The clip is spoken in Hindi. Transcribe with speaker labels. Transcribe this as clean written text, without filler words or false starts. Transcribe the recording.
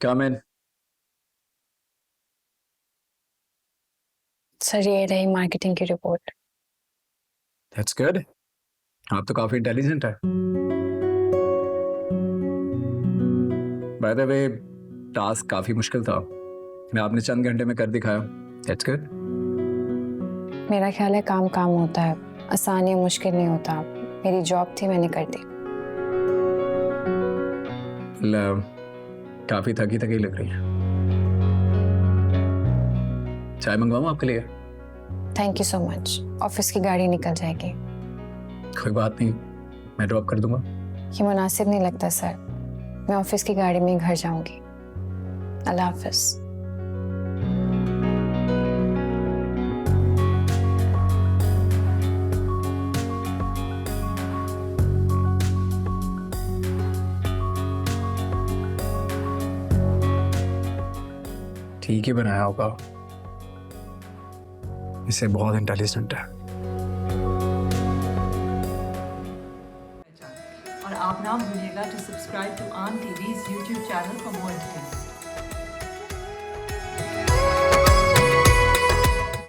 Speaker 1: कम इन।
Speaker 2: सर ये रही मार्केटिंग की रिपोर्ट।
Speaker 1: That's good. आप तो काफी इंटेलिजेंट है। बाय द वे टास्क काफी मुश्किल था, मैं आपने चंद घंटे में कर दिखाया। That's good.
Speaker 2: मेरा ख्याल है काम काम होता है, आसान या मुश्किल नहीं होता। मेरी जॉब थी, मैंने कर दी।
Speaker 1: काफी थकी थकी लग रही है। चाय मंगवाऊं आपके लिए?
Speaker 2: Thank you so much. Office की गाड़ी निकल जाएगी।
Speaker 1: कोई बात नहीं, मैं ड्रॉप कर दूंगा।
Speaker 2: ये मुनासिब नहीं लगता सर, मैं ऑफिस की गाड़ी में ही घर जाऊंगी। अल्लाह हाफिज।
Speaker 1: ठीक ही बनाया होगा, इसे बहुत इंटेलिजेंट है।
Speaker 3: और आप ना भूलिएगा to subscribe to AAN TV's YouTube channel for more entertainment.